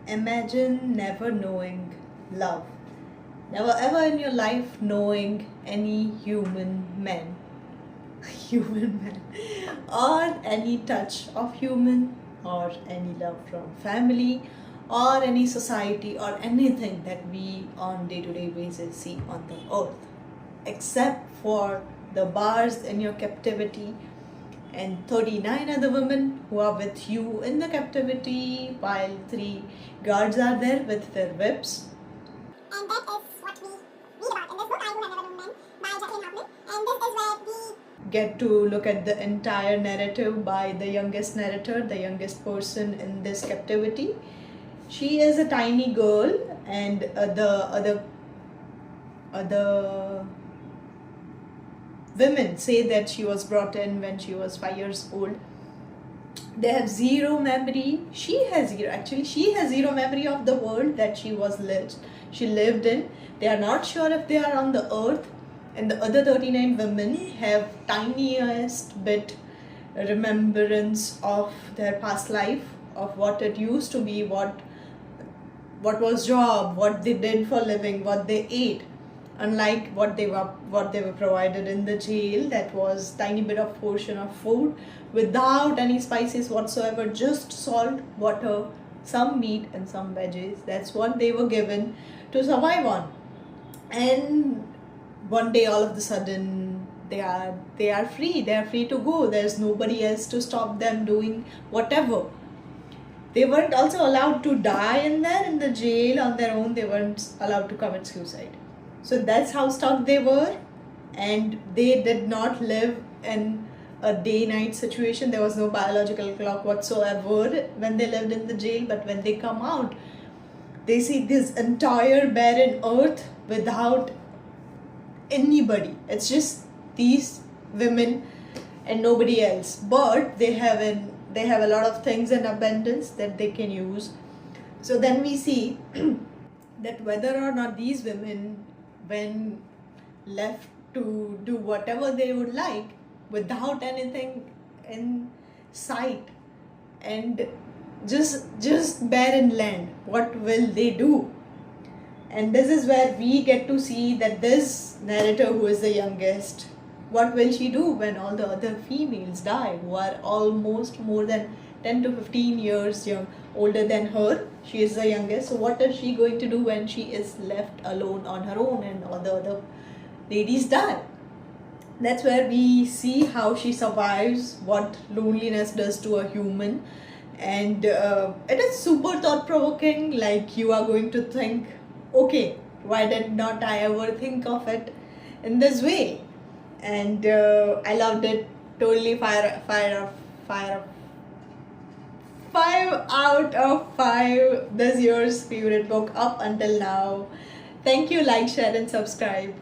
Imagine never knowing love. Never ever in your life knowing any human man. Human man. Or any touch of human, or any love from family, or any society, or anything that we on day-to-day basis see on the earth. Except for the bars in your captivity and 39 other women who are with you in the captivity, while 3 guards are there with their whips. And that is what we read about in this book, I Who Have Never Known Men, by Jacqueline Hoffman. And this is where we get to look at the entire narrative by the youngest narrator, the youngest person in this captivity. She is a tiny girl, and the other women say that she was brought in when she was 5 years old. They have zero memory. She has zero. Actually, she has zero memory of the world that she lived in. They are not sure if they are on the earth, and the other 39 women have tiniest bit remembrance of their past life, of what it used to be, what was job, what they did for living, what they ate. Unlike what they were provided in the jail, that was tiny bit of portion of food without any spices whatsoever, just salt, water, some meat and some veggies. That's what they were given to survive on. And one day all of the sudden they are free to go. There's nobody else to stop them doing whatever. They weren't also allowed to die in the jail on their own. They weren't allowed to commit suicide. So that's how stuck they were, and they did not live in a day-night situation. There was no biological clock whatsoever when they lived in the jail, but when they come out, they see this entire barren earth without anybody. It's just these women and nobody else. But they have a lot of things in abundance that they can use. So then we see that whether or not these women, when left to do whatever they would like without anything in sight and just barren land, what will they do? And this is where we get to see that this narrator, who is the youngest, what will she do when all the other females die, who are almost more than 10 to 15 years older than her? She is the youngest. So what is she going to do when she is left alone on her own and all the other ladies die? That's where we see how she survives, what loneliness does to a human. And it is super thought-provoking. Like, you are going to think, okay, why did not I ever think of it in this way? And I loved it. Totally 5 out of 5. This year's favorite book up until now. Thank you. Like, share and subscribe.